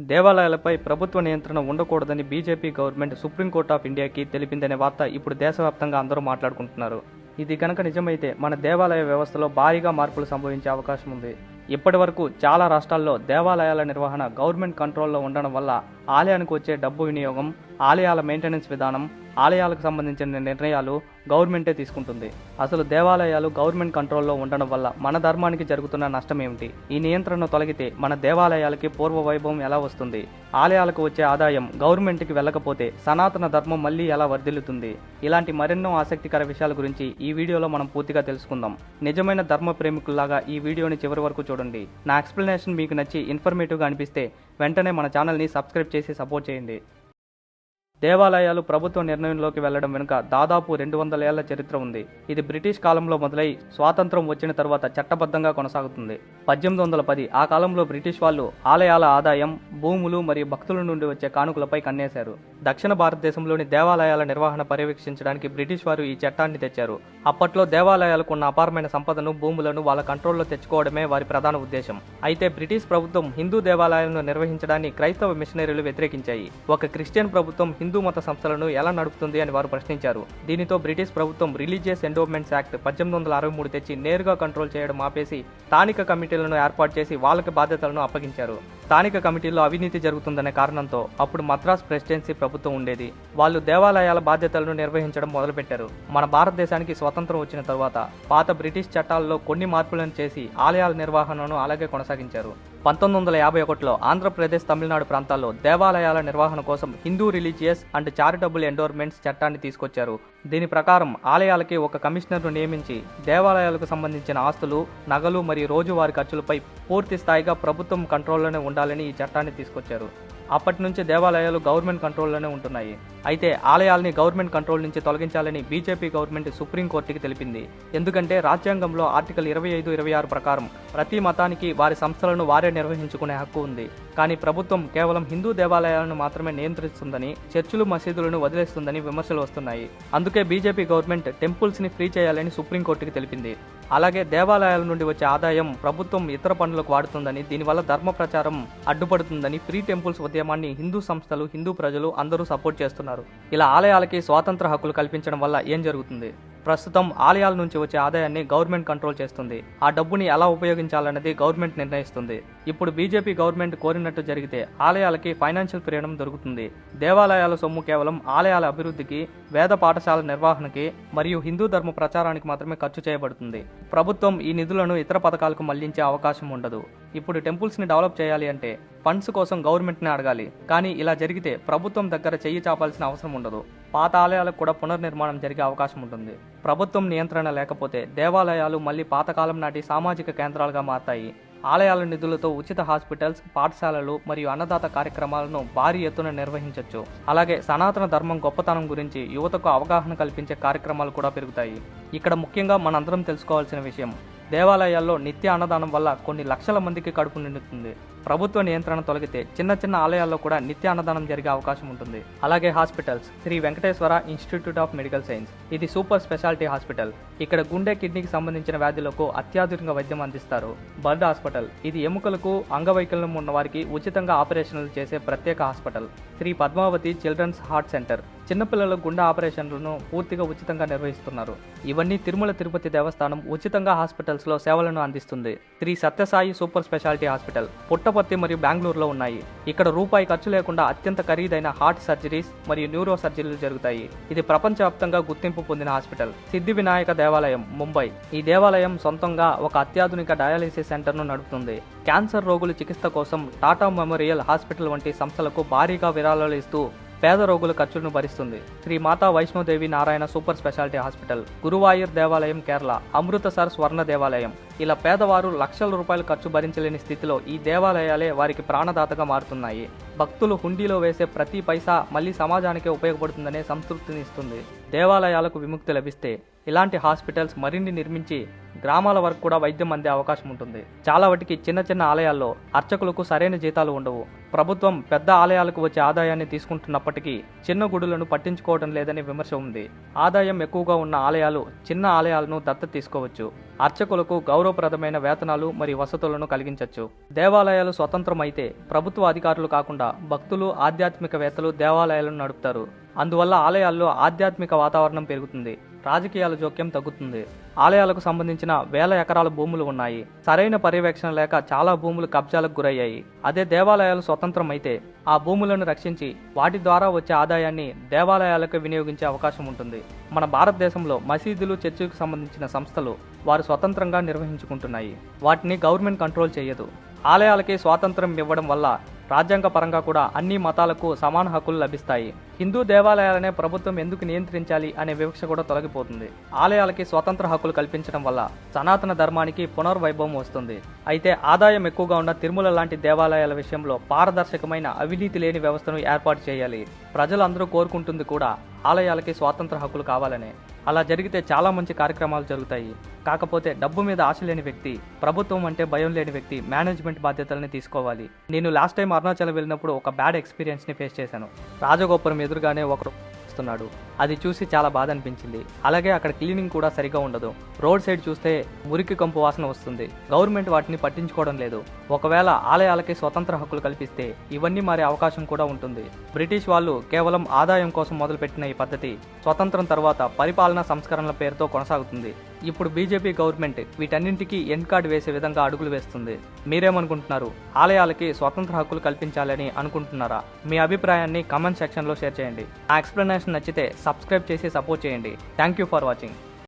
దేవాలయాలపై ప్రభుత్వ నియంత్రణ ఉండకూడదని బీజేపీ గవర్నమెంట్ సుప్రీంకోర్టు ఆఫ్ ఇండియాకి తెలిపిందనే వార్త ఇప్పుడు దేశవ్యాప్తంగా అందరూ మాట్లాడుకుంటున్నారు. ఇది కనుక నిజమైతే మన దేవాలయ వ్యవస్థలో భారీగా మార్పులు సంభవించే అవకాశం ఉంది. ఇప్పటి వరకు చాలా రాష్ట్రాల్లో దేవాలయాల నిర్వహణ గవర్నమెంట్ కంట్రోల్లో ఉండడం వల్ల ఆలయానికి వచ్చే డబ్బు వినియోగం, ఆలయాల మెయింటెనెన్స్ విధానం, ఆలయాలకు సంబంధించిన నిర్ణయాలు గవర్నమెంటే తీసుకుంటుంది. అసలు దేవాలయాలు గవర్నమెంట్ కంట్రోల్లో ఉండడం వల్ల మన ధర్మానికి జరుగుతున్న నష్టం ఏమిటి? ఈ నియంత్రణ తొలగితే మన దేవాలయాలకి పూర్వ వైభవం ఎలా వస్తుంది? ఆలయాలకు వచ్చే ఆదాయం గవర్నమెంట్కి వెళ్ళకపోతే సనాతన ధర్మం మళ్ళీ ఎలా వర్ధిల్లుతుంది? ఇలాంటి మరెన్నో ఆసక్తికర విషయాల గురించి ఈ వీడియోలో మనం పూర్తిగా తెలుసుకుందాం. నిజమైన ధర్మ ప్రేమికుల్లాగా ఈ వీడియోని చివరి వరకు చూడండి. నా ఎక్స్ప్లెనేషన్ మీకు నచ్చి ఇన్ఫర్మేటివ్గా అనిపిస్తే వెంటనే మన ఛానల్ని సబ్స్క్రైబ్ చేసి సపోర్ట్ చేయండి. దేవాలయాలు ప్రభుత్వ నిర్ణయంలోకి వెళ్లడం వెనుక దాదాపు 200 ఏళ్ల చరిత్ర ఉంది. ఇది బ్రిటిష్ కాలంలో మొదలై స్వాతంత్రం వచ్చిన తర్వాత చట్టబద్ధంగా కొనసాగుతుంది. 1810 ఆ కాలంలో బ్రిటిష్ వాళ్ళు ఆలయాల ఆదాయం, భూములు మరియు భక్తుల నుండి వచ్చే కానుకలపై కన్నేశారు. దక్షిణ భారతదేశంలోని దేవాలయాల నిర్వహణ పర్యవేక్షించడానికి బ్రిటిష్ వారు ఈ చట్టాన్ని తెచ్చారు. అప్పట్లో దేవాలయాలకు ఉన్న అపారమైన సంపదను, భూములను వాళ్ళ కంట్రోల్లో తెచ్చుకోవడమే వారి ప్రధాన ఉద్దేశం. అయితే బ్రిటిష్ ప్రభుత్వం హిందూ దేవాలయాలను నిర్వహించడాన్ని క్రైస్తవ మిషనరీలు వ్యతిరేకించాయి. ఒక క్రిస్టియన్ ప్రభుత్వం హిందూ మత సంస్థలను ఎలా నడుపుతుంది అని వారు ప్రశ్నించారు. దీనితో బ్రిటిష్ ప్రభుత్వం రిలీజియస్ ఎండోవ్మెంట్స్ యాక్ట్ 1863 తెచ్చి నేరుగా కంట్రోల్ చేయడం ఆపేసి స్థానిక కమిటీలను ఏర్పాటు చేసి వాళ్ళకి బాధ్యతలను అప్పగించారు. స్థానిక కమిటీల్లో అవినీతి జరుగుతుందనే కారణంతో అప్పుడు మద్రాస్ ప్రెసిడెన్సీ ప్రభుత్వం ఉండేది. వాళ్ళు దేవాలయాల బాధ్యతలను నిర్వహించడం మొదలుపెట్టారు. మన భారతదేశానికి స్వతంత్రం వచ్చిన తర్వాత పాత బ్రిటిష్ చట్టాల్లో కొన్ని మార్పులను చేసి ఆలయాల నిర్వహణను అలాగే కొనసాగించారు. 1951లో ఆంధ్రప్రదేశ్, తమిళనాడు ప్రాంతాల్లో దేవాలయాల నిర్వహణ కోసం హిందూ రిలీజియస్ అండ్ చారిటబుల్ ఎండోర్మెంట్స్ చట్టాన్ని తీసుకొచ్చారు. దీని ప్రకారం ఆలయాలకి ఒక కమిషనర్ను నియమించి దేవాలయాలకు సంబంధించిన ఆస్తులు, నగలు మరియు రోజువారీ ఖర్చులపై పూర్తి స్థాయిగా ప్రభుత్వం కంట్రోల్లోనే ఉండాలని ఈ చట్టాన్ని తీసుకొచ్చారు. అప్పటి నుంచి దేవాలయాలు గవర్నమెంట్ కంట్రోల్లోనే ఉంటున్నాయి. అయితే ఆలయాల్ని గవర్నమెంట్ కంట్రోల్ నుంచి తొలగించాలని బీజేపీ గవర్నమెంట్ సుప్రీంకోర్టుకి తెలిపింది. ఎందుకంటే రాజ్యాంగంలో ఆర్టికల్ 25, 26 ప్రకారం ప్రతి మతానికి వారి సంస్థలను వారే నిర్వహించుకునే హక్కు ఉంది. కానీ ప్రభుత్వం కేవలం హిందూ దేవాలయాలను మాత్రమే నియంత్రిస్తుందని, చర్చిలు, మసీదులను వదిలేస్తుందని విమర్శలు వస్తున్నాయి. అందుకే బీజేపీ గవర్నమెంట్ టెంపుల్స్ ని ఫ్రీ చేయాలని సుప్రీంకోర్టుకి తెలిపింది. అలాగే దేవాలయాల నుండి వచ్చే ఆదాయం ప్రభుత్వం ఇతర పనులకు వాడుతుందని, దీనివల్ల ధర్మ ప్రచారం అడ్డుపడుతుందని ఫ్రీ టెంపుల్స్ ఉద్యమాన్ని హిందూ సంస్థలు, హిందూ ప్రజలు అందరూ సపోర్ట్ చేస్తున్నారు. ఇలా ఆలయాలకి స్వాతంత్ర హక్కులు కల్పించడం వల్ల ఏం జరుగుతుంది? ప్రస్తుతం ఆలయాల నుంచి వచ్చే ఆదాయాన్ని గవర్నమెంట్ కంట్రోల్ చేస్తుంది. ఆ డబ్బుని ఎలా ఉపయోగించాలన్నది గవర్నమెంట్ నిర్ణయిస్తుంది. ఇప్పుడు బీజేపీ గవర్నమెంట్ కోరినట్టు జరిగితే ఆలయాలకి ఫైనాన్షియల్ ఫ్రీడమ్ దొరుకుతుంది. దేవాలయాల సొమ్ము కేవలం ఆలయాల అభివృద్ధికి, వేద పాఠశాల నిర్వహణకి మరియు హిందూ ధర్మ ప్రచారానికి మాత్రమే ఖర్చు చేయబడుతుంది. ప్రభుత్వం ఈ నిధులను ఇతర పథకాలకు మళ్లించే అవకాశం ఉండదు. ఇప్పుడు టెంపుల్స్ ని డెవలప్ చేయాలి అంటే ఫండ్స్ కోసం గవర్నమెంట్ని అడగాలి. కానీ ఇలా జరిగితే ప్రభుత్వం దగ్గర చెయ్యి చాపాల్సిన అవసరం ఉండదు. పాత ఆలయాలకు కూడా పునర్నిర్మాణం జరిగే అవకాశం ఉంటుంది. ప్రభుత్వం నియంత్రణ లేకపోతే దేవాలయాలు మళ్ళీ పాతకాలం నాటి సామాజిక కేంద్రాలుగా మారతాయి. ఆలయాల నిధులతో ఉచిత హాస్పిటల్స్, పాఠశాలలు మరియు అన్నదాత కార్యక్రమాలను భారీ ఎత్తున నిర్వహించవచ్చు. అలాగే సనాతన ధర్మం గొప్పతనం గురించి యువతకు అవగాహన కల్పించే కార్యక్రమాలు కూడా పెరుగుతాయి. ఇక్కడ ముఖ్యంగా మనందరం తెలుసుకోవాల్సిన విషయం, దేవాలయాల్లో నిత్య అన్నదానం వల్ల కొన్ని లక్షల మందికి కడుపు నిండుతుంది. ప్రభుత్వ నియంత్రణ తొలగితే చిన్న చిన్న ఆలయాల్లో కూడా నిత్య అన్నదానం జరిగే అవకాశం ఉంటుంది. అలాగే hospitals, Sri Venkateswara institute of medical science, ఇది సూపర్ స్పెషాలిటీ హాస్పిటల్. ఇక్కడ గుండె, కిడ్నీకి సంబంధించిన వ్యాధులకు అత్యాధునిక వైద్యం అందిస్తారు. బర్డ్ హాస్పిటల్, ఇది ఎముకలకు, అంగవైకల్యం ఉన్న వారికి ఉచితంగా ఆపరేషన్లు చేసే ప్రత్యేక hospital. Sri Padmavathi children's heart centre, చిన్నపిల్లల గుండె ఆపరేషన్లను పూర్తిగా ఉచితంగా నిర్వహిస్తున్నారు. ఇవన్నీ తిరుమల తిరుపతి దేవస్థానం ఉచితంగా హాస్పిటల్స్ లో సేవలను అందిస్తుంది. Shri Sathya Sai super speciality hospital Puttaparthi మరియు బెంగళూరులో ఉన్నాయి. ఇక్కడ రూపాయి ఖర్చు లేకుండా అత్యంత ఖరీదైన హార్ట్ సర్జరీస్ మరియు న్యూరో సర్జరీలు జరుగుతాయి. ఇది ప్రపంచవ్యాప్తంగా గుర్తింపు పొందిన హాస్పిటల్. సిద్ధి వినాయక దేవాలయం, ముంబై, ఈ దేవాలయం సొంతంగా ఒక అత్యాధునిక డయాలిసిస్ సెంటర్ను నడుపుతుంది. క్యాన్సర్ రోగుల చికిత్స కోసం టాటా మెమోరియల్ హాస్పిటల్ వంటి సంస్థలకు భారీగా విరాళాలు ఇస్తూ పేద రోగుల ఖర్చులను భరిస్తుంది. Sri Mata Vaishno Devi Narayana super speciality hospital, Guruvayur దేవాలయం, కేరళ, అమృతసర్ స్వర్ణ దేవాలయం. ఇలా పేదవారు లక్షల రూపాయలు ఖర్చు భరించలేని స్థితిలో ఈ దేవాలయాలే వారికి ప్రాణదాతగా మారుతున్నాయి. భక్తులు హుండీలో వేసే ప్రతి పైసా మళ్లీ సమాజానికే ఉపయోగపడుతుందనే సంతృప్తిని ఇస్తుంది. దేవాలయాలకు విముక్తి లభిస్తే ఇలాంటి హాస్పిటల్స్ మరిన్ని నిర్మించి గ్రామాల వరకు కూడా వైద్యం అందే అవకాశం ఉంటుంది. చాలా వాటికి చిన్న చిన్న ఆలయాల్లో అర్చకులకు సరైన జీతాలు ఉండవు. ప్రభుత్వం పెద్ద ఆలయాలకు వచ్చే ఆదాయాన్ని తీసుకుంటున్నప్పటికీ చిన్న గుడులను పట్టించుకోవడం లేదని విమర్శ ఉంది. ఆదాయం ఎక్కువగా ఉన్న ఆలయాలు చిన్న ఆలయాలను దత్తత తీసుకోవచ్చు. అర్చకులకు గౌరవప్రదమైన వేతనాలు మరియు వసతులను కలిగించవచ్చు. దేవాలయాలు స్వతంత్రం అయితే ప్రభుత్వ అధికారులు కాకుండా భక్తులు, ఆధ్యాత్మికవేత్తలు దేవాలయాలను నడుపుతారు. అందువల్ల ఆలయాల్లో ఆధ్యాత్మిక వాతావరణం పెరుగుతుంది. రాజకీయాల జోక్యం తగ్గుతుంది. ఆలయాలకు సంబంధించిన వేల ఎకరాల భూములు ఉన్నాయి. సరైన పర్యవేక్షణ లేక చాలా భూములు కబ్జాలకు గురయ్యాయి. అదే దేవాలయాలు స్వతంత్రం అయితే ఆ భూములను రక్షించి వాటి ద్వారా వచ్చే ఆదాయాన్ని దేవాలయాలకు వినియోగించే అవకాశం ఉంటుంది. మన భారతదేశంలో మసీదులు, చర్చిలకు సంబంధించిన సంస్థలు వారు స్వతంత్రంగా నిర్వహించుకుంటున్నాయి. వాటిని గవర్నమెంట్ కంట్రోల్ చేయదు. ఆలయాలకి స్వాతంత్రం ఇవ్వడం వల్ల రాజ్యాంగ పరంగా కూడా అన్ని మతాలకు సమాన హక్కులు లభిస్తాయి. హిందూ దేవాలయాలనే ప్రభుత్వం ఎందుకు నియంత్రించాలి అనే వివక్ష కూడా తొలగిపోతుంది. ఆలయాలకి స్వతంత్ర హక్కులు కల్పించడం వల్ల సనాతన ధర్మానికి పునర్వైభవం వస్తుంది. అయితే ఆదాయం ఎక్కువగా ఉన్న తిరుమల లాంటి దేవాలయాల విషయంలో పారదర్శకమైన, అవినీతి లేని వ్యవస్థను ఏర్పాటు చేయాలి. ప్రజలందరూ కోరుకుంటుంది కూడా ఆలయాలకి స్వాతంత్ర హక్కులు కావాలనే. అలా జరిగితే చాలా మంచి కార్యక్రమాలు జరుగుతాయి. కాకపోతే డబ్బు మీద ఆశ లేని వ్యక్తి, ప్రభుత్వం అంటే భయం లేని వ్యక్తి మేనేజ్మెంట్ బాధ్యతల్ని తీసుకోవాలి. నేను లాస్ట్ టైం అరుణాచలం వెళ్ళినప్పుడు ఒక బ్యాడ్ ఎక్స్పీరియన్స్ని ఫేస్ చేశాను. రాజగోపురం ఎదురుగానే ఒకడు వస్తున్నాడు. అది చూసి చాలా బాధ అనిపించింది. అలాగే అక్కడ క్లీనింగ్ కూడా సరిగా ఉండదు. రోడ్ సైడ్ చూస్తే మురికి కంపు వాసన వస్తుంది. గవర్నమెంట్ వాటిని పట్టించుకోవడం లేదు. ఒకవేళ ఆలయాలకి స్వతంత్ర హక్కులు కల్పిస్తే ఇవన్నీ మారే అవకాశం కూడా ఉంటుంది. బ్రిటిష్ వాళ్ళు కేవలం ఆదాయం కోసం మొదలుపెట్టిన ఈ పద్ధతి స్వతంత్రం తర్వాత పరిపాలనా సంస్కరణల పేరుతో కొనసాగుతుంది. ఇప్పుడు బీజేపీ గవర్నమెంట్ వీటన్నింటికీ ఎండ్ కార్డ్ వేసే విధంగా అడుగులు వేస్తుంది. మీరేమనుకుంటున్నారు? ఆలయాలకి స్వతంత్ర హక్కులు కల్పించాలని అనుకుంటున్నారా? మీ అభిప్రాయాన్ని కామెంట్ సెక్షన్లో షేర్ చేయండి. ఆ ఎక్స్ప్లెనేషన్ నచ్చితే సబ్స్క్రైబ్ చేసి సపోర్ట్ చేయండి. Thank you for watching.